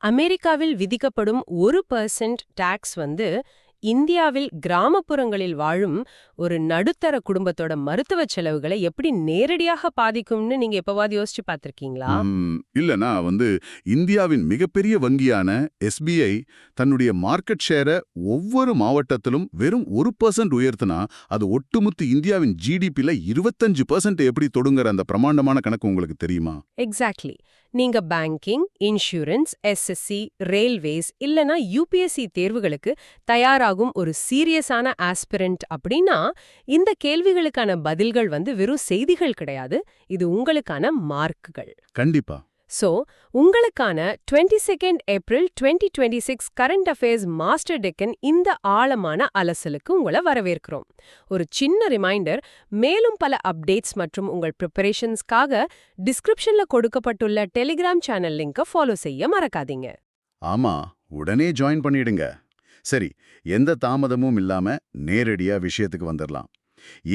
அமெரிக்காவில் விதிக்கப்படும் 1% டாக்ஸ் இந்தியாவில் கிராமப்புறங்களில் வாழும் ஒரு நடுத்தர குடும்பத்தோட மருத்துவ செலவுகளை எப்படி நேரடியாக பாதிக்கும்னு நீங்க எப்பவாவது யோசிச்சு பார்த்திருக்கீங்களா? இல்லனா இந்தியாவின் மிகப்பெரிய வங்கியான எஸ்பிஐ தன்னுடைய மார்க்கெட் ஷேரை ஒவ்வொரு மாவட்டத்திலும் வெறும் 1% உயர்த்தினா அது ஒட்டுமொத்த இந்தியாவின் ஜிடிபில 25% எப்படி தொடுங்கிற அந்த பிரமாண்டமான கணக்கு உங்களுக்கு தெரியுமா? எக்ஸாக்ட்லி. நீங்க பேங்கிங், இன்சூரன்ஸ், எஸ்எஸ்சி, ரயில்வேஸ் இல்லனா யூபிஎஸ்சி தேர்வுகளுக்கு தயாராகும் ஒரு சீரியஸான ஆஸ்பிரண்ட் அப்படின்னா இந்த கேள்விகளுக்கான பதில்கள் வெறும் செய்திகள் கிடையாது, இது உங்களுக்கான மார்க்குகள். கண்டிப்பா. சோ உங்களுக்கான 22 ஏப்ரல் 2026 கரண்ட் அஃபேர்ஸ் மாஸ்டர் டெக்கன் இந்த ஆழமான அலசலுக்கு உங்களை வரவேற்கிறோம். ஒரு சின்ன ரிமைண்டர், மேலும் பல அப்டேட்ஸ் மற்றும் உங்கள் ப்ரிப்பரேஷன்ஸ்க்காக டிஸ்கிரிப்ஷன்ல கொடுக்கப்பட்டுள்ள டெலிகிராம் சேனல் லிங்கை ஃபாலோ செய்ய மறக்காதீங்க. ஆமா, உடனே ஜாயின் பண்ணிடுங்க. சரி, எந்த தாமதமும் இல்லாம நேரடியா விஷயத்துக்கு வந்துடலாம்.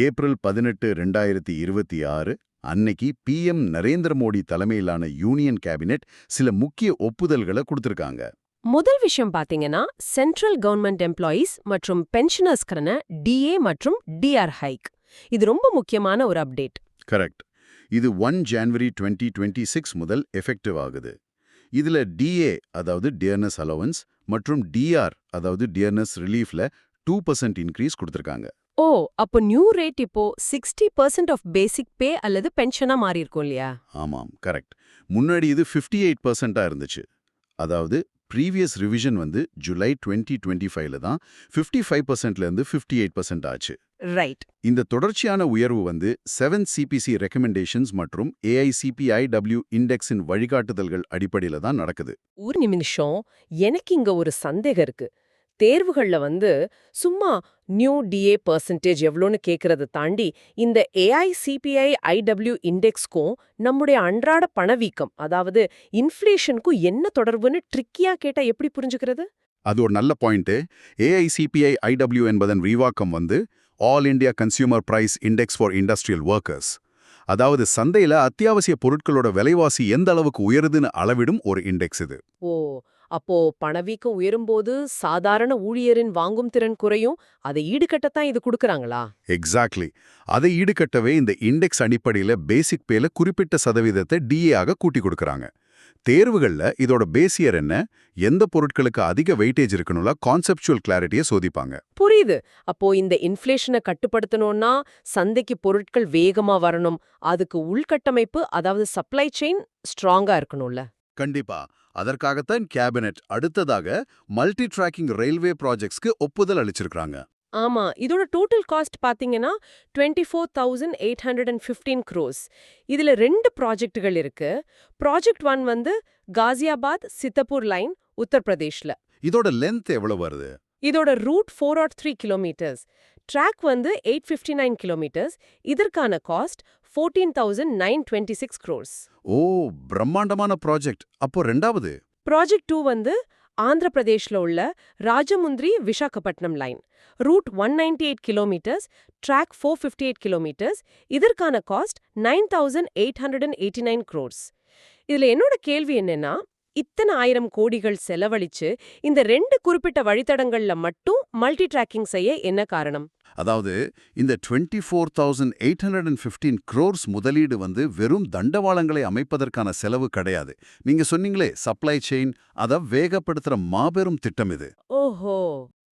ஏப்ரல் 18, 2026 அன்னைக்கு பிஎம் நரேந்திர மோடி தலைமையிலான யூனியன் கேபினெட் சில முக்கிய ஒப்புதல்களை கொடுத்திருக்காங்க. முதல் விஷயம் பாத்தீங்கன்னா, சென்ட்ரல் கவர்மெண்ட் எம்ப்ளாயீஸ் மற்றும் பென்ஷனர்ஸ்க்கான டிஏ மற்றும் டிஆர் ஹைக். இது ரொம்ப முக்கியமான ஒரு அப்டேட். கரெக்ட். இது 1 ஜனவரி 2026 முதல் எஃபெக்டிவ் ஆகுது. இதுல டிஏ அதாவது டியர்னஸ் அலவன்ஸ் மற்றும் டிஆர் அதாவது டியர்னஸ் ரிலீஃப்ல 2% இன்க்ரீஸ் கொடுத்திருக்காங்க. ஓ, அப்போ நியூ ரேட் இப்போ 60% ஆஃப் பேசிக் பே அல்லது பென்ஷனா மாறி இருக்கும் இல்லையா? ஆமாம், கரெக்ட். முன்னாடி இது 58%-ஆ இருந்துச்சு. அதாவது ப்ரீவியஸ் ரிவிஷன் ஜூலை 2025ல தான் 55%ல இருந்து 58% ஆச்சு. ரைட். இந்த தொடர்ச்சியான உயர்வு 7 சிபிசி ரெக்கமெண்டேஷன்ஸ் மற்றும் ஏஐசிபிஐடபிள்யூ இண்டெக்ஸின் வழிகாட்டுதல்கள் அடிப்படையில தான் நடக்குது. ஒரு நிமிஷம், எனக்கு இங்க ஒரு சந்தேகம் இருக்கு. தேர்வுகள்ல சும்மா நியூ டிஏ பெர்சன்டேஜ் எவ்வளோன்னு கேட்கறத தாண்டி இந்த ஏஐசிபிஐ ஐடபிள்யூ இண்டெக்ஸ்க்கும் நம்முடைய அன்றாட பணவீக்கம் அதாவது இன்ஃப்ளேஷனுக்கும் என்ன தொடர்புன்னு ட்ரிக்கியா கேட்டா எப்படி புரிஞ்சுக்கிறது? அது ஒரு நல்ல பாயிண்ட். ஏஐசிபிஐ ஐடபிள்யூ என்பதன் விரிவாக்கம் all India consumer price index for industrial workers. அதாவது சந்தையில அத்தியாவசிய பொருட்களோட விலைவாசி எந்த அளவுக்கு உயருதுன்னு அளவிடும் ஒரு இண்டெக்ஸ் இது. ஓ, அப்போ பணவீக்கம் உயரும்போது சாதாரண ஊழியரின் வாங்கும் திறன் குறையும், அதை ஈடுகட்டத்தான் இது கொடுக்கறாங்களா? எக்ஸாக்ட்லி. அதை ஈடுகட்டவே இந்த இண்டெக்ஸ் அடிப்படையில பேசிக் பேல குறிப்பிட்ட சதவீதத்தை டிஏ ஆக கூட்டி கொடுக்கறாங்க. தேர்வுகள்ல இதோட பேசியர் என்ன, எந்த பொருட்களுக்கு அதிக வெயிட்டேஜ் இருக்கணும்ல கான்செப்சுவல் கிளாரிட்டியை சோதிப்பாங்க. புரியுது. அப்போ இந்த இன்ஃப்ளேஷனை கட்டுப்படுத்தணும்னா சந்தைக்கு பொருட்கள் வேகமா வரணும், அதுக்கு உள்கட்டமைப்பு அதாவது சப்ளை செயின் ஸ்ட்ராங்கா இருக்கணும்ல. கண்டிப்பா. அதற்காகத்தான் கேபினெட் அடுத்ததாக மல்டி டிராக்கிங் ரயில்வே ப்ராஜெக்ட்ஸ்க்கு ஒப்புதல் அளிச்சிருக்காங்க. ஆமா, இதோட டோட்டல் காஸ்ட் பாத்தீங்கன்னா 24,815 crores. இதுல 2 ப்ராஜெக்ட்டுகள் இருக்கு. ப்ராஜெக்ட் 1 காசியாபாத் சித்தப்பூர் லைன் உத்தரப்பிரதேஷ்ல. இதோட லென்த் எவ்வளவு வருது? இதோட ரூட் 403 கிலோமீட்டர்ஸ், ட்ராக் 859 கிலோமீட்டர்ஸ். இதற்கான காஸ்ட் 14,926 crores. ஓ, பிரம்மாண்டமான ப்ராஜெக்ட். அப்போ ரெண்டாவது ப்ராஜெக்ட் 2 ஆந்திர பிரதேஷ்ல உள்ள Rajahmundry Visakhapatnam line, route 198 kilometres, track 458 kilometres. இதற்கான காஸ்ட் 9,889 crores. இதுல என்னோட கேள்வி என்னன்னா, இத்தனை 1000 கோடிகள் செலவழிச்சு இந்த 2 குறிப்பிட்ட வழித்தடங்கள்ல மட்டும் மல்டி டிராக்கிங் செய்ய என்ன காரணம்? அதாவது இந்த 24,815 crores முதலீடு வெறும் தண்டவாளங்களை அமைப்பதற்கான செலவு கிடையாது. நீங்க சொன்னீங்களே சப்ளை செயின், அதை வேகப்படுத்துற மாபெரும் திட்டம் இது. ஓஹோ.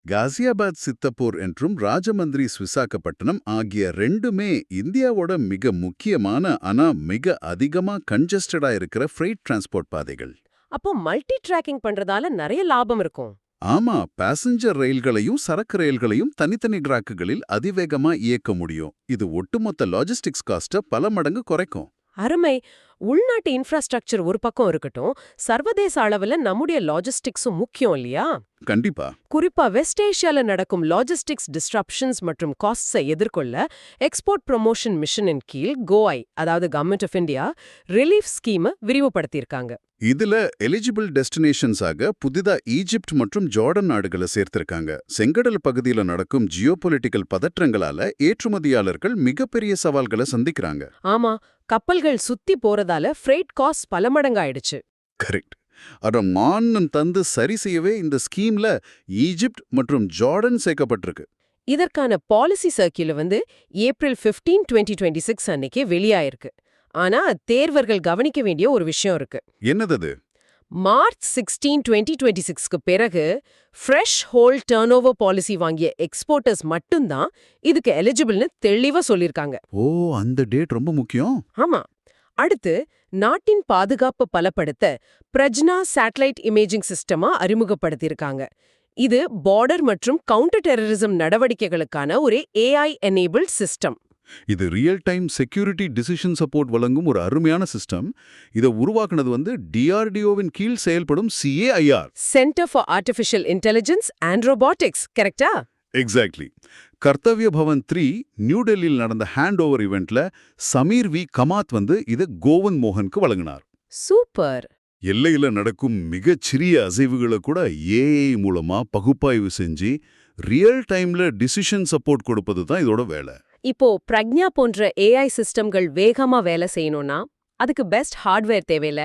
காசியாபாத் சித்தப்பூர் என்றும் ராஜமந்திரி விசாகப்பட்டினம் ஆகிய ரெண்டுமே இந்தியாவோட மிக முக்கியமான ஆனா மிக அதிகமா கன்ஜஸ்டடா இருக்கிற ஃப்ரைட் டிரான்ஸ்போர்ட் பாதைகள். அப்போ மல்டி டிராக்கிங் பண்றதால நிறைய லாபம் இருக்கும். ஆமா, பாசஞ்சர் ரயில்களையும் சரக்கு ரயில்களையும் தனித்தனி டிராக்குகளில் அதிவேகமா இயக்க முடியும். இது ஒட்டுமொத்த லாஜிஸ்டிக்ஸ் காஸ்ட பல மடங்கு குறைக்கும். அருமை. உள்நாட்டு இன்ஃப்ராஸ்ட்ரக்சர் ஒரு பக்கம் இருக்கட்டும், சர்வதேச அளவுல நம்முடைய லாஜிஸ்டிக்ஸும் முக்கியம் இல்லையா? கண்டிப்பா. குறிப்பா வெஸ்ட் ஏஷியால நடக்கும் லாஜிஸ்டிக்ஸ் டிஸ்ட்ரப்ஷன்ஸ் மற்றும் காஸ்ட்ஸை எதிர்கொள்ள எக்ஸ்போர்ட் ப்ரமோஷன் மிஷனின் கீழ் கோஐ அதாவது கவர்மெண்ட் ஆஃப் இந்தியா ரிலீஃப் ஸ்கீமை விரிவுபடுத்தியிருக்காங்க. இதுல எலிஜிபிள் டெஸ்டினேஷன்ஸாக புதிதா ஈஜிப்ட் மற்றும் ஜார்டன் நாடுகளை சேர்த்திருக்காங்க. செங்கடல் பகுதியில நடக்கும் ஜியோபொலிட்டிக்கல் பதற்றங்களால ஏற்றுமதியாளர்கள் மிகப்பெரிய சவால்களை சந்திக்கிறாங்க. ஆமா, கப்பல்கள் சுத்தி போறதால ஃப்ரைட் காஸ்ட் பல மடங்காயிடுச்சு. கரெக்ட். அட மானியம் தந்து சரி செய்யவே இந்த ஸ்கீம்ல ஈஜிப்ட் மற்றும் ஜார்டன் சேர்க்கப்பட்டிருக்கு. இதற்கான பாலிசி சர்க்கியூலர் வந்து ஏப்ரல் 15, 2026 அன்னைக்கு வெளியாயிருக்கு. ஆனா தேர்வர்கள் கவனிக்க வேண்டிய ஒரு விஷயம் இருக்கு. என்னது? மார்ச் 16, 2026க்கு பிறகு ஃப்ரெஷ் ஹோல் டர்ன்ஓவர் பாலிசி வாங்கிய எக்ஸ்போர்ட்டர்ஸ் மட்டும்தான் இதுக்கு எலிஜிபிள்னு தெளிவா சொல்லிருக்காங்க. ஓ, அந்த டேட் ரொம்ப முக்கியம். ஆமா. அடுத்து நாட்டின் பாதுகாப்பு பலப்படுத்த பிரஜ்னா சேட்டலைட் இமேஜிங் சிஸ்டமா அறிமுகப்படுத்தியிருக்காங்க. இது பார்டர் மற்றும் கவுண்டர் டெரரிசம் நடவடிக்கைகளுக்கான ஒரு AI எனேபிள்ட் சிஸ்டம். இது real time security decision support வழங்கும் ஒரு அருமையான சிஸ்டம். இதை உருவாக்குனது வந்து DRDOவின் கீழ் செயல்படும் CAIR. Centre for artificial intelligence and robotics, கரெக்டா? எக்ஸாக்ட்லி. கர்த்தவ்ய பவன் 3 நியூ டெல்லியில் நடந்த hand over இவெண்ட்ல Sameer we Kamath வந்து இதை கோவந்த் மோகனுக்கு வழங்கினார். சூப்பர். எல்லையில நடக்கும் மிகச் சிறிய அசைவுகளை கூட AI மூலமா பகுப்பாய்வு செஞ்சு ரியல் டைம்ல டிசிஷன் சப்போர்ட் கொடுப்பது தான் இதோட வேலை. இப்போ பிரக்ஞா போன்ற AI சிஸ்டம்கள் வேகமா வேலை செய்யணும்னா அதுக்கு பெஸ்ட் ஹார்ட்வேர் தேவையில்ல.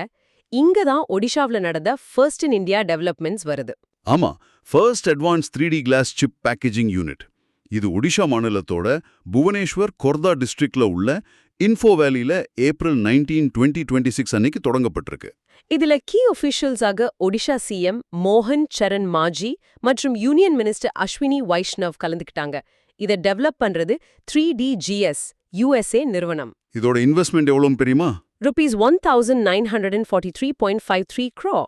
இங்க தான் ஒடிஷாவில் நடந்த ஃபர்ஸ்ட் இன் இந்தியா டெவலப்மெண்ட்ஸ் வருது. ஆமா, first advance 3D glass chip packaging unit. இது ஒடிஷா மாநிலத்தோட புவனேஸ்வர் கொர்தா டிஸ்ட்ரிக்ட்ல உள்ள இன்ஃபோ வேலியில ஏப்ரல் 19, 2026 அன்னைக்கு தொடங்கப்பட்டிருக்கு. இதுல கீ ஒஃபிஷியல்ஸாக ஒடிஷா CM மோகன் சரண் மாஜி மற்றும் யூனியன் மினிஸ்டர் அஸ்வினி வைஷ்ணவ் கலந்துக்கிட்டாங்க. இதை டெவலப் பண்றது 3DGS USA நிறுவனம். இதோட இன்வெஸ்ட்மெண்ட் எவ்வளவு தெரியுமா? Rs 1943.53 crore.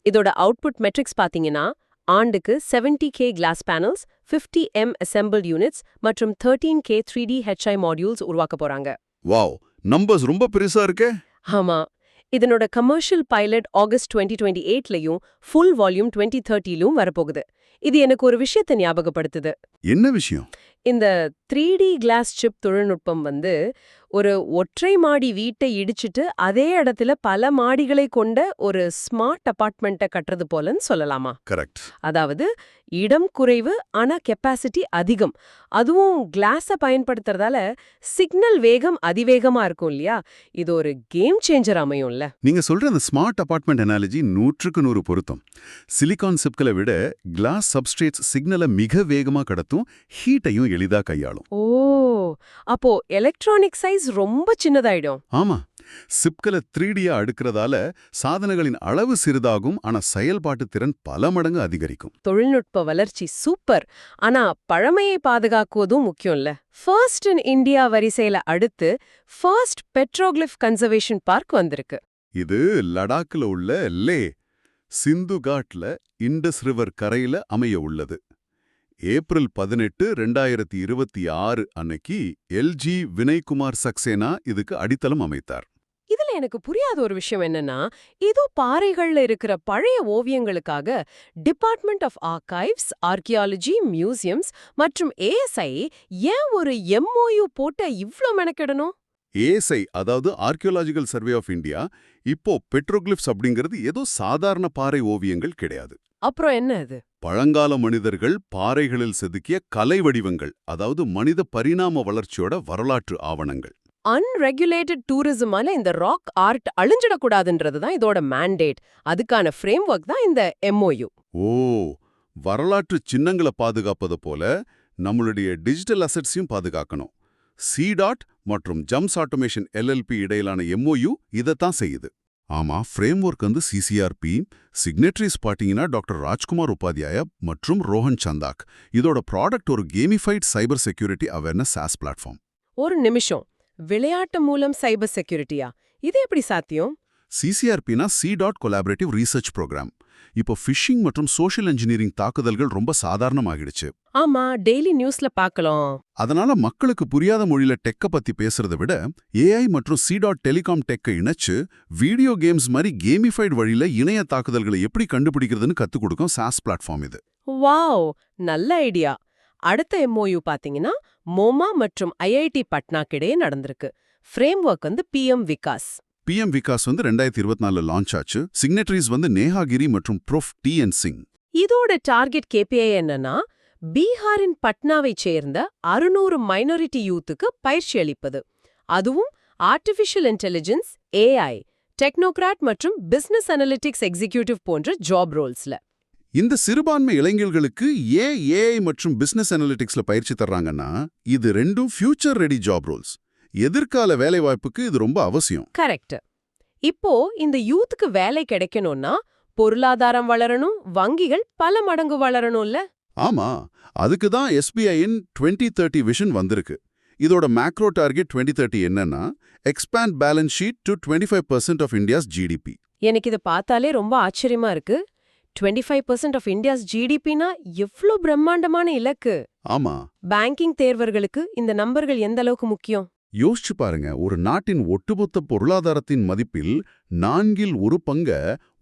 இதோட அவுட்புட் மெட்ரிக்ஸ் பாத்தீங்கன்னா ஆண்டுக்கு 70K class panels, 50M assembled units மற்றும் 13K 3D HI மாடியூல்ஸ் உருவாக்க போறாங்க. வாவ், நம்பர்ஸ் ரொம்ப பெருசா இருக்கே. ஆமா. இதனோட கமர்ஷியல் பைலட் ஆகஸ்ட் 2028லயும் ஃபுல் வால்யூம் 2030லும் வரப்போகுது. இது எனக்கு ஒரு விஷயத்தை ஞாபகப்படுத்துது. என்ன விஷயம்? இந்த 3D கிளாஸ் சிப் தொழில்நுட்பம் வந்து ஒரு ஒற்றை மாடி வீட்டை இடிச்சிட்டு அதே இடத்துல பல மாடிகளை கொண்ட ஒரு ஸ்மார்ட் அபார்ட்மெண்ட்டை கட்டுறது போலன்னு சொல்லலாமா? கரெக்ட். அதாவது இடம் குறைவு ஆனா கெப்பாசிட்டி அதிகம். அதுவும் கிளாஸை பயன்படுத்துறதால சிக்னல் வேகம் அதிவேகமா இருக்கும் இல்லையா? இது ஒரு கேம் சேஞ்சர் அமையும்ல. நீங்க சொல்ற அந்த ஸ்மார்ட் அபார்ட்மெண்ட் அனாலஜி 100க்கு 100 பொருத்தம். சிலிகான் சிப்களை விட கிளாஸ் சப்ஸ்ட்ரேட்ஸ் சிக்னலை மிக வேகமா கடத்தும், ஹீட்டையும் எளிதா கையாளும். ஓ, அப்போ எலக்ட்ரானிக் சைஸ் ரொம்ப சின்னதாயிடும். ஆமா, சிப்களை 3Dயா அடுக்கிறதால சாதனங்களின் அளவு சிறிதாகும், ஆனா செயல்பாட்டு திறன் பல மடங்கு அதிகரிக்கும். தொழில்நுட்ப வளர்ச்சி சூப்பர். ஆனா பழமையை பாதுகாக்குவதும் முக்கியம்ல. ஃபர்ஸ்ட் இன் இந்தியா வரிசையில அடுத்து ஃபர்ஸ்ட் பெட்ரோகிளிஃப் கன்சர்வேஷன் பார்க் வந்திருக்கு. இது லடாக்ல உள்ள லே சிந்து காட்ல இண்டஸ் ரிவர் கரையில அமைய உள்ளது. ஏப்ரல் 18, 2026 அன்னைக்கு LG வினய்குமார் சக்சேனா இதுக்கு அடித்தளம் அமைத்தார். இதுல எனக்கு புரியாத ஒரு விஷயம் என்னன்னா, ஏதோ பாறைகள்ல இருக்கிற பழைய ஓவியங்களுக்காக department of archives, archaeology, museums மற்றும் ASI ஏன் ஒரு MOU போட்ட இவ்ளோ மெனக்கெடணும்? ASI, அதாவது ஆர்கியோலாஜிக்கல் சர்வே ஆஃப் இந்தியா, இப்போ பெட்ரோகிளிப்ஸ் அப்படிங்கிறது ஏதோ சாதாரண பாறை ஓவியங்கள் கிடையாது. அப்புறம் என்ன அது? பழங்கால மனிதர்கள் பாறைகளில் செதுக்கிய கலை வடிவங்கள், அதாவது மனித பரிணாம வளர்ச்சியோட வரலாற்று ஆவணங்கள். அன்ரெகுலேட்டட் டூரிசமால இந்த ராக் ஆர்ட் அழிஞ்சிடக்கூடாதுன்றது தான் இதோட மேண்டேட். அதுக்கான ஃப்ரேம் ஒர்க் தான் இந்த MOU. ஓ, வரலாற்று சின்னங்களை பாதுகாப்பது போல நம்மளுடைய டிஜிட்டல் அசெட்ஸையும் பாதுகாக்கணும். CDOT மற்றும் ஜம்ஸ் ஆட்டோமேஷன் LLP இடையிலான MOU இதைத்தான் செய்யுது. ஆமா, ஃப்ரேம் ஒர்க் வந்து CCRP. சிக்னேட்டரிஸ் பாத்தீங்கன்னா டாக்டர் ராஜ்குமார் உபாத்யாயா மற்றும் ரோஹன் சந்தாக். இதோட ப்ராடக்ட் ஒரு gamified cyber security awareness SaaS platform. ஒரு நிமிஷம், விளையாட்டு மூலம் சைபர் செக்யூரிட்டியா? இது எப்படி சாத்தியம்? CCRPனா CDOT கொலாபரேட்டிவ் ரிசர்ச் ப்ரோக்ராம். இப்போ ஃபிஷிங் மற்றும் சோஷியல் இன்ஜினியரிங் தாக்குதல்கள் ரொம்ப சாதாரணமாகிடுச்சு. ஆமா, டெய்லி நியூஸ்ல பார்க்கலாம். அதனால மக்களுக்கு புரியாத மொழியில டெக்க பத்தி பேசுறதை விட AI மற்றும் CDOT டெலிகாம் டெக்கை இணைச்சு வீடியோ கேம்ஸ் மாதிரி கேமிஃபைட் வழியில இணைய தாக்குதல்களை எப்படி கண்டுபிடிக்கிறதுன்னு கத்துக் கொடுக்கும் SaaS பிளாட்ஃபார்ம் இது. வாவ், நல்ல ஐடியா. அடுத்த MOU பாத்தீங்கன்னா மோமா மற்றும் IIT பட்னாக்கிடையே நடந்திருக்கு. ஃப்ரேம் ஒர்க் வந்து PM விகாஸ். PM விகாஸ் வந்து 2024 லான்ச் ஆச்சு. சிக்னேட்டரிஸ் வந்து நேஹாகிரி மற்றும் ப்ரொஃப் TN சிங். இதோட டார்கெட் KPI என்னன்னா, பீகாரின் பட்னாவைச் சேர்ந்த 600 மைனாரிட்டி யூத்துக்கு பயிற்சி அளிப்பது. அதுவும் ஆர்டிஃபிஷியல் இன்டெலிஜென்ஸ், AI, டெக்னோகிராட் மற்றும் பிசினஸ் அனலிட்டிக்ஸ் எக்ஸிகியூட்டிவ் போன்ற ஜாப் ரோல்ஸ்ல. இந்த சிறுபான்மை இளைஞர்களுக்கு ஏன் ஏஐ மற்றும் பிசினஸ் அனலிட்டிக்ஸ்ல பயிற்சி தர்றாங்கன்னா இது ரெண்டும் ஃபியூச்சர் ரெடி ஜாப் ரோல்ஸ். எதிர்கால வேலைவாய்ப்புக்கு இது ரொம்ப அவசியம். கரெக்ட். இப்போ இந்த யூத்துக்கு வேலை கிடைக்கணும்னா பொருளாதாரம் வளரணும், வங்கிகள் பல மடங்கு வளரணும்ல. ஆமா, அதுக்கு தான் எஸ்பிஐயின் 2030 விஷன் வந்திருக்கு. இதோட மேக்ரோ டார்கெட் 2030 என்னன்னா expand balance sheet to 25% of India's GDP. எனக்கு இதை பார்த்தாலே ரொம்ப ஆச்சரியமா இருக்கு. 25% ஆஃப் இந்தியாஸ் ஜிடிபினா எவ்ளோ பிரம்மாண்டமான இலக்கு. ஆமா, பேங்கிங் தேர்வர்களுக்கு இந்த நம்பர்கள் எந்த அளவுக்கு முக்கியம்? யோசிச்சு பாருங்க, ஒரு நாட்டின் ஒட்டுமொத்த பொருளாதாரத்தின் மதிப்பில் 4/1 பங்க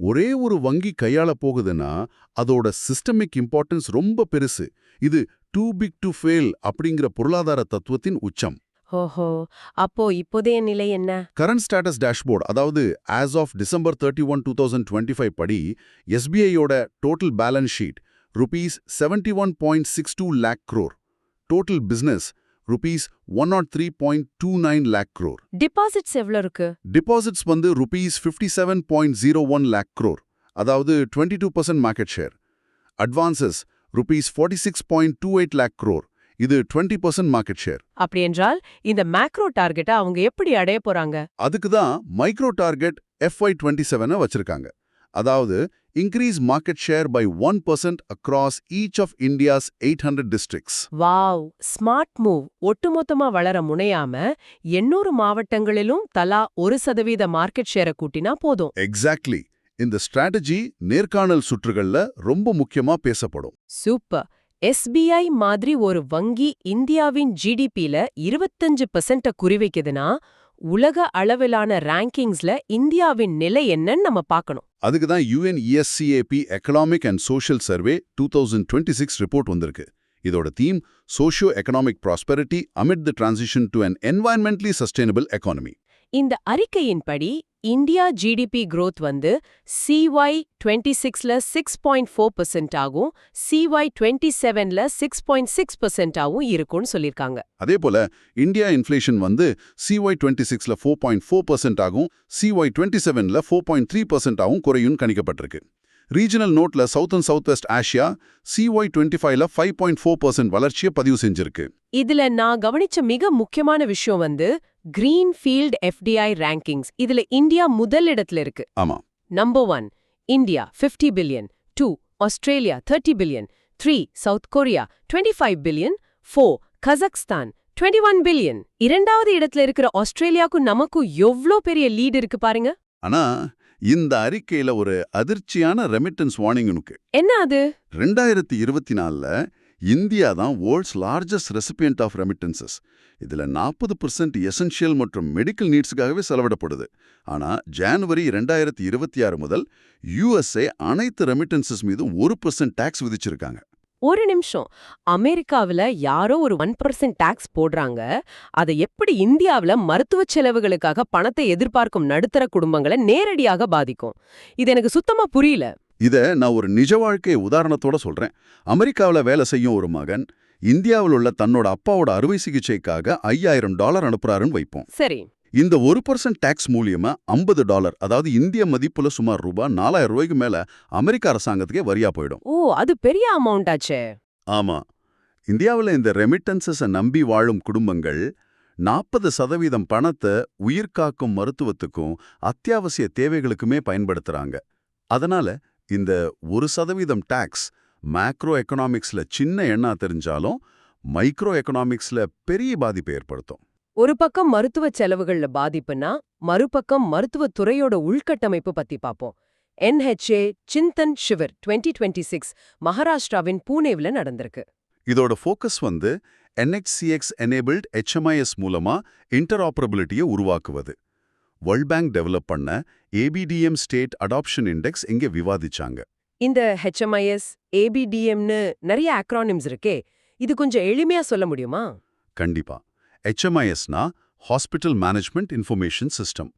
ஒரே ஒரு வங்கி கையாள போகுதுன்னா அதோட சிஸ்டமிக் இம்பார்ட்டன்ஸ் ரொம்ப பெருசு. இது டூ பிக் டு ஃபெயில் அப்படிங்கிற பொருளாதார தத்துவத்தின் உச்சம். ஓஹோ, அப்போ இப்போதைய நிலை என்ன? கரண்ட் ஸ்டேட்டஸ் டேஷ்போர்ட், அதாவது ஆஸ் ஆஃப் December 31, 2025 படி எஸ்பிஐயோட total balance sheet ₹71.62 lakh crore. Total business ₹103.29 lakh crore. Deposits எவ்வளவு இருக்கு? டிபாசிட்ஸ் வந்து ₹57.01 lakh crore, அதாவது 22% market share. Advances ₹46.28 lakh crore, இது 20% மார்க்கெட் ஷேர். அப்படி என்றால் இந்த மேக்ரோ டார்கெட்டை அவங்க எப்படி அடைய போறாங்க? அதுக்கு தான் மைக்ரோ டார்கெட் FY27 வச்சிருக்காங்க. அதாவது increase market share by 1% across each of India's 800 districts. Wow, smart move. ஒட்டுமொத்தமா வளர முனையாம 800 மாவட்டங்களிலும் தலா 1% மார்க்கெட் ஷேரை கூட்டினா போதும். எக்ஸாக்ட்லி. இந்த ஸ்ட்ராட்டஜி நேர்காணல் சுற்றுகள்ல ரொம்ப முக்கியமா பேசப்படும். சூப்பர். எஸ்பிஐ மாதிரி ஒரு வங்கி இந்தியாவின் ஜிடிபில 25% குறிவைக்குதுன்னா உலக அளவிலான ரேங்கிங்ஸ்ல இந்தியாவின் நிலை என்னன்னு நம்ம பார்க்கணும். அதுக்கு தான் UNESCAP economic and social survey 2026 report வந்திருக்கு. இதோட theme socio economic prosperity AMET the transition to an environmentally sustainable economy. இந்த அறிக்கையின்படி இந்தியா ஜிடிபி growth வந்து CY26ல 6.4% ஆகும், CY27ல 6.6% ஆகும் இருக்கும்னு சொல்லிருக்காங்க. அதே போல இந்தியா இன்ஃப்ளேஷன் வந்து CY26ல 4.4% ஆகும், CY27ல 4.3% ஆகும் குறையும் கணிக்கப்பட்டிருக்கு. ரீஜனல் நோட்ல south and south west Asia CY25ல 5.4% வளர்ச்சியை பதிவு செஞ்சிருக்கு. இதுல நான் கவனிச்ச மிக முக்கியமான விஷயம் வந்து கிரீன் ஃபீல்ட் FDI ரேங்கிங்ஸ். இதுல இந்தியா முதல் இடத்துல இருக்கு. ஆமா. Number 1 India 50 billion, 2 Australia 30 billion, 3 south Korea 25 billion, 4 Kazakhstan 21 billion. இரண்டாவது இடத்துல இருக்கிற ஆஸ்திரேலியாவுக்கும் நமக்கும் எவ்ளோ பெரிய லீட் இருக்கு பாருங்க. ஆனா இந்த அறிக்கையில ஒரு அதிர்ச்சியான ரெமிட்டன்ஸ் வார்னிங் இருக்கு. என்ன அது? 2024ல இந்தியா தான் world's largest recipient of remittances. இதுல 40% எசென்ஷியல் மற்றும் மெடிக்கல் நீட்ஸுக்காகவே செலவிடப்படுது. ஆனா ஜனவரி 2026 முதல் USA அனைத்து ரெமிட்டன்சஸ் மீதும் 1% டாக்ஸ் விதிச்சிருக்காங்க. ஒரு நிமிஷம், அமெரிக்காவுல யாரோ ஒரு 1% டாக்ஸ் போடுறாங்க. அதை எப்படி இந்தியாவுல மருத்துவ செலவுகளுக்காக பணத்தை எதிர்பார்க்கும் நடுத்தர குடும்பங்களை நேரடியாக பாதிக்கும்? இது எனக்கு சுத்தமா புரியல. இத நான் ஒரு நிஜ வாழ்க்கை உதாரணத்தோட சொல்றேன். அமெரிக்காவுல வேலை செய்யும் ஒரு மகன் இந்தியாவில் உள்ள தன்னோட அப்பாவோட அறுவை சிகிச்சைக்காக $5000 அனுப்புறாருன்னு வைப்போம். சரி. இந்த 1% டாக்ஸ் மூலியமா $50, அதாவது இந்திய மதிப்புல சுமார் $4000 மேல அமெரிக்க அரசாங்கத்துக்கே வரியா போயிடும். ஓ, அது பெரிய அமௌண்ட் ஆச்சே. ஆமா. இந்தியாவில் இந்த ரெமிட்டன்சஸை நம்பி வாழும் குடும்பங்கள் 40% பணத்தை உயிர்காக்கும் மருத்துவத்துக்கும் அத்தியாவசிய தேவைகளுக்குமே பயன்படுத்துறாங்க. அதனால இந்த 1% டாக்ஸ் மேக்ரோ எக்கனாமிக்ஸ்ல சின்ன எண்ணா தெரிஞ்சாலும் மைக்ரோ எக்கனாமிக்ஸ்ல பெரிய பாதிப்பை ஏற்படுத்தும். ஒரு பக்கம் மருத்துவ செலவுகள்ல பாதிப்புனா, மறுபக்கம் மருத்துவத் துறையோட உள்கட்டமைப்பு பத்தி பாப்போம். NHA சிந்தன் ஷிவர் 2026 மகாராஷ்டிராவின் பூனேவில் நடந்திருக்கு. இதோட ஃபோக்கஸ் வந்து NHCX எனேபிள்ட் HMIS மூலமா இன்டர்ஆப்பரபிலிட்டியை உருவாக்குவது. வேர்ல்ட் பேங்க் டெவலப் பண்ண ABDM ஸ்டேட் அடாப்ஷன் இண்டெக்ஸ் இங்கே விவாதிச்சாங்க. இந்த HMIS, ABDMனு நிறைய அக்ரானிம்ஸ் இருக்கே, இது கொஞ்சம் எளிமையா சொல்ல முடியுமா? கண்டிப்பா. HMISனா ஹாஸ்பிட்டல் மேனேஜ்மெண்ட் இன்ஃபர்மேஷன் சிஸ்டம்.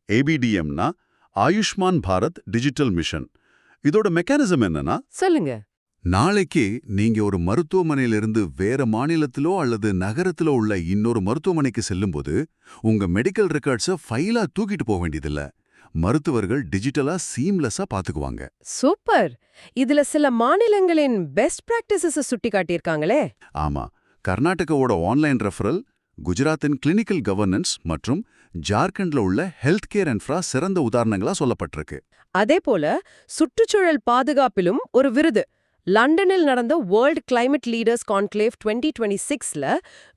ABDMனா ஆயுஷ்மான் பாரத் டிஜிட்டல் மிஷன். இதோட மெக்கானிசம் என்னன்னா, சொல்லுங்க. நாளைக்கே நீங்க ஒரு மருத்துவமனையிலிருந்து வேற மாநிலத்திலோ அல்லது நகரத்திலோ உள்ள இன்னொரு மருத்துவமனைக்கு செல்லும்போது உங்க மெடிக்கல் ரெக்கார்ட்ஸை ஃபைலா தூக்கிட்டு போக வேண்டியதில்ல. மருத்துவர்கள் டிஜிட்டலா சீம்லெஸ்ஸா பாத்துக்குவாங்க. சூப்பர். இதுல சில மாநிலங்களின் பெஸ்ட் பிராக்டிசஸ் சுட்டி காட்டியிருக்காங்களே. ஆமா, கர்நாடகாவோட ஆன்லைன் ரெஃபரல், குஜராத்தின் கிளினிக்கல் கவர்னன்ஸ் மற்றும் ஜார்க்கண்ட்ல உள்ள ஹெல்த் கேர் இன்ஃப்ரா சிறந்த உதாரணங்களா சொல்லப்பட்டிருக்கு. அதே போல சுற்றுச்சூழல் பாதுகாப்பிலும் ஒரு விருது லண்டனில் நடந்த வேர்ல்ட் கிளைமேட் லீடர்ஸ் கான்க்ளேவ் 2026ல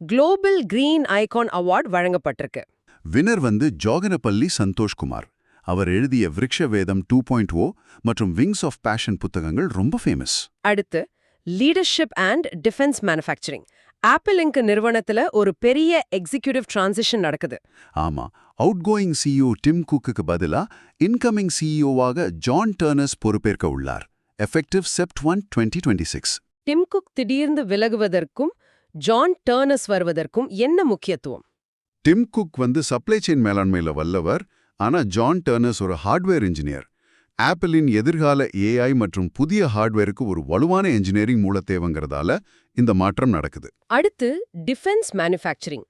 குளோபல் கிரீன் ஐகான் அவார்ட் வழங்கப்பட்டிருக்கு. வினர் வந்து ஜோகனப்பள்ளி சந்தோஷ்குமார். அவர் எழுதிய விருக்ஷ வேதம் 2.0 மற்றும் விங்ஸ் ஆஃப் பேஷன் புத்தகங்கள் ரொம்ப ஃபேமஸ். அடுத்து leadership and defence manufacturing. Apple Inc நிறுவனத்துல ஒரு பெரிய எக்ஸிகியூட்டிவ் டிரான்சிஷன் நடக்குது. ஆமா, அவுட்கோயிங் சிஇஓ டிம் குக்குக்கு பதிலா இன்கமிங் சிஇஓவாக ஜான் டர்னர்ஸ் பொறுப்பேற்க உள்ளார். எஃபெக்டிவ் செப்ட் 1, 2026. டிம் குக் திடீர்னு விலகுவதற்கும் ஜான் டர்னர்ஸ் வருவதற்கும் என்ன முக்கியத்துவம்? டிம் குக் வந்து சப்ளை செயின் மேலாண்மையில வல்லவர், ஆனா ஜான் டர்னர்ஸ் ஒரு ஹார்ட்வேர் இன்ஜினியர். ஆப்பிளின் எதிர்கால ஏஐ மற்றும் புதிய ஹார்ட்வேருக்கு ஒரு வலுவான என்ஜினியரிங் மூல தேவைங்கிறதால இந்த மாற்றம் நடக்குது. அடுத்து defence manufacturing.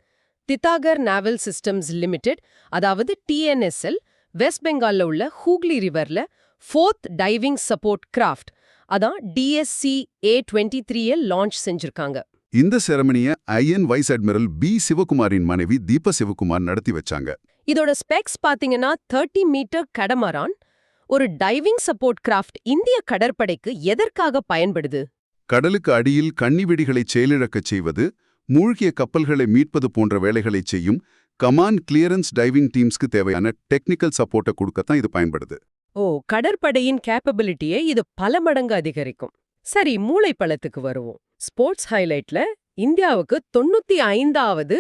திதாகர் naval systems limited, அதாவது டிஎன்எஸ்எல், வெஸ்ட் பெங்கால்ல உள்ள Hooghly ரிவர்ல 4th diving support craft, அதான் DSC-A-23 லான்ச் செஞ்சிருக்காங்க. இந்த செரமனிய ஐஎன் வைஸ் அட்மிரல் பி சிவகுமாரின் மனைவி தீப சிவகுமார் நடத்தி வச்சாங்க. இதோட ஸ்பெக்ஸ் பாத்தீங்கன்னா 30 மீட்டர் கடமரான். ஒரு டைவிங் சப்போர்ட் கிராஃப்ட் இந்திய கடற்படைக்கு எதற்காக பயன்படுது? கடலுக்கு அடியில் கன்னிவெடிகளை செயலிழக்கச் செய்வது, மூழ்கிய கப்பல்களை மீட்பது போன்ற வேலைகளை செய்யும் கமாண்ட் கிளியரன்ஸ் டைவிங் டீம்ஸ்க்கு தேவையான டெக்னிக்கல் சப்போர்ட்டை கொடுக்கத்தான் இது பயன்படுது. ஓ, கடற்படையின் கேப்பபிலிட்டியை இது பல மடங்கு அதிகரிக்கும். சரி, மூளைப்பழத்துக்கு வருவோம். ஸ்போர்ட்ஸ் ஹைலைட்ல இந்தியாவுக்கு 95வது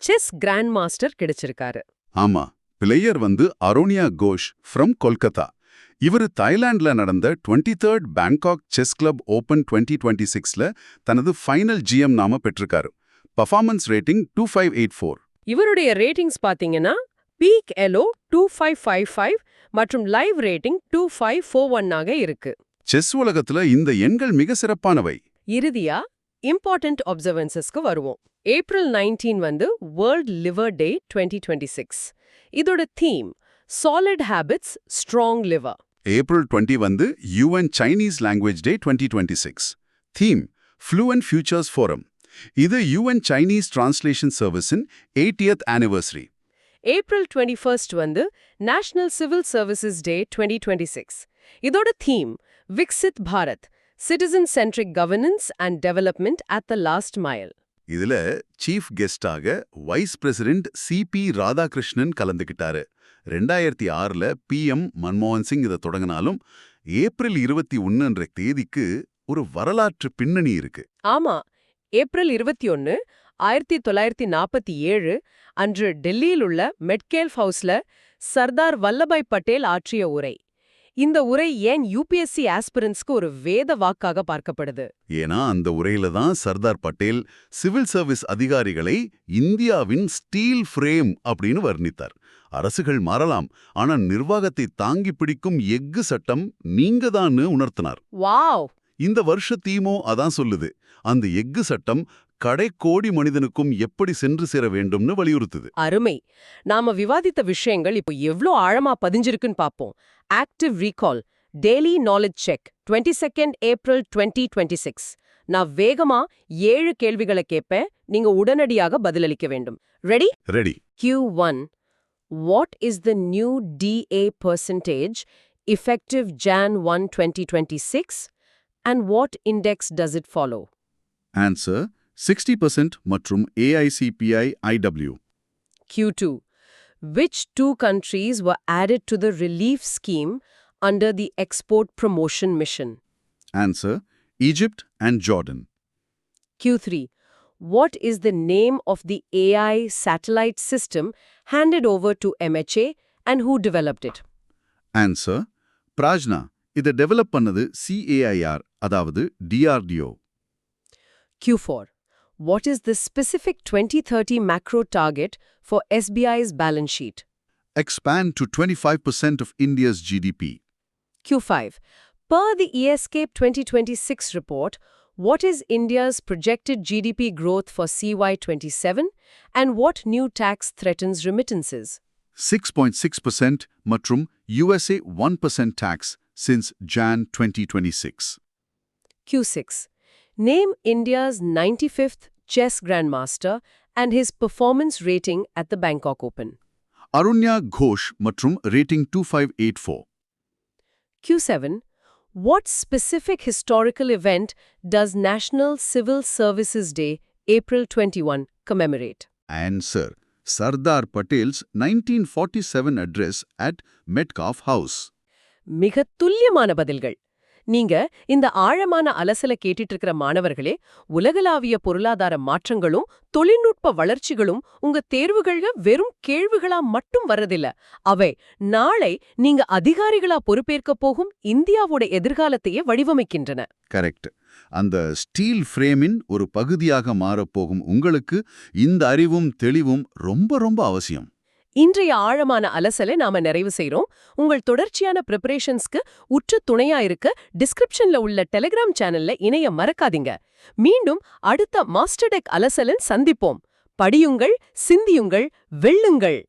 செஸ் கிராண்ட் மாஸ்டர் கிடைச்சிருக்காரு. ஆமா, பிளேயர் வந்து அரோனியா கோஷ் ஃப்ரம் கொல்கத்தா. இவரு தாய்லாந்துல நடந்த 23rd Bangkok chess club open 2026ல தனது ஃபைனல் GM நாம பெற்றிருக்காரு. Performance rating 2584. இவருடைய ரேட்டிங்ஸ் பாத்தீங்கன்னா பீக் எலோ 2555 மற்றும் லைவ் ரேட்டிங் 2541 ஆக இருக்கு. செஸ் உலகத்துல இந்த எண்கள் மிக சிறப்பானவை. இறுதியா இம்பார்ட்டன்ட் அப்சர்வன்சஸ்க்கு வருவோம். ஏப்ரல் 19 வந்து வேர்ல்ட் லிவர் டே 2026. இதோட theme solid habits strong liver. April 20 வந்து UN Chinese language day 2026. Theme fluent futures forum. இது UN சைனீஸ் டிரான்ஸ்லேஷன் சர்வீஸின் 80th ஆனிவர்சரி. ஏப்ரல் 21 வந்து நேஷனல் சிவில் சர்வீசஸ் டே 2026. இதோட theme Viksit Bharat, citizen centric governance and development at the last mile. இதுல chief கெஸ்டாக vice president CP Radhakrishnan கலந்துக்கிட்டாரு. 2006ல PM மன்மோகன் சிங் இதை தொடங்கினாலும் ஏப்ரல் 21 தேதிக்கு ஒரு வரலாற்று பின்னணி இருக்கு. ஆமா, ஏப்ரல் 21, 1947 அன்று டெல்லியில் உள்ள மெட்கேல் ஹவுஸ்ல சர்தார் வல்லபாய் பட்டேல் ஆற்றிய உரை. இந்த உரை ஏன் UPSC ஆஸ்பிரன்ஸ்க்கு ஒரு வேத வாக்காக பார்க்கப்படுது? ஏன்னா அந்த உரையில தான் சர்தார் பட்டேல் சிவில் சர்வீஸ் அதிகாரிகளை இந்தியாவின் ஸ்டீல் ஃப்ரேம் அப்படின்னு வர்ணித்தார். அரசுகள் மாறலாம், ஆனா நிர்வாகத்தை தாங்கி பிடிக்கும் எஃகு சட்டம் நீங்க தான்னு உணர்த்தினார். வாவ்! இந்த வருஷ தீமோ அதான் சொல்லுது. அந்த எஃகு சட்டம் கடைக்கோடி மனிதனுக்கும் எப்படி சென்று சேர வேண்டும்னு வலியுறுத்துது. அருமை. நாம விவாதித்த விஷயங்கள் இப்போ எவ்ளோ ஆழமா பதிஞ்சிருக்குன்னு பாப்போம். Active recall, daily knowledge check, 22nd April 2026. நான் வேகமா 7 கேள்விகளை கேட்பேன். நீங்க உடனடியாக பதிலளிக்க வேண்டும். Ready? Ready. Q1. What is the new DA percentage effective Jan 1, 2026? And what index does it follow? Answer 60% மற்றும் AICPI IW. Q2. Which two countries were added to the relief scheme under the Export Promotion Mission? Answer Egypt and Jordan. Q3. What is the name of the AI satellite system handed over to MHA and who developed it? Answer Prajna. இதை develop பண்ணது CAIR, அதாவது DRDO. Q4. What is the specific 2030 macro target for SBI's balance sheet? Expand to 25% of India's GDP. Q5. Per the EScape 2026 report, what is India's projected GDP growth for CY27 and what new tax threatens remittances? 6.6% மற்றும் USA 1% tax since Jan 2026. Q6. Name India's 95th chess grandmaster and his performance rating at the Bangkok Open. அருண்யா Ghosh மற்றும் rating 2584. Q7. What specific historical event does National Civil Services Day, April 21, commemorate? Answer. Sardar Patel's 1947 address at Metcalfe House. மிக துல்லியமான பதில்கள். நீங்க இந்த ஆழமான அலசல கேட்டுட்டு இருக்கிற மாணவர்களே, உலகளாவிய பொருளாதார மாற்றங்களும் தொழில்நுட்ப வளர்ச்சிகளும் உங்க தேர்வுகள்ல வெறும் கேள்விகளா மட்டும் வர்றதில்ல. அவை நாளை நீங்க அதிகாரிகளா பொறுப்பேற்க போகும் இந்தியாவோட எதிர்காலத்தையே வடிவமைக்கின்றன. கரெக்ட். அந்த ஸ்டீல் ஃப்ரேமின் ஒரு பகுதியாக மாறப்போகும் உங்களுக்கு இந்த அறிவும் தெளிவும் ரொம்ப ரொம்ப அவசியம். இன்றைய ஆழமான அலசலை நாம நிறைவு செய்றோம். உங்கள் தொடர்ச்சியான ப்ரிப்பரேஷன்ஸ்க்கு உற்ற துணையா இருக்க டிஸ்கிரிப்ஷன்ல உள்ள டெலிகிராம் சேனல்ல இணைய மறக்காதீங்க. மீண்டும் அடுத்த மாஸ்டர் டெக் அலசலில் சந்திப்போம். படியுங்கள், சிந்தியுங்கள், வெல்லுங்கள்.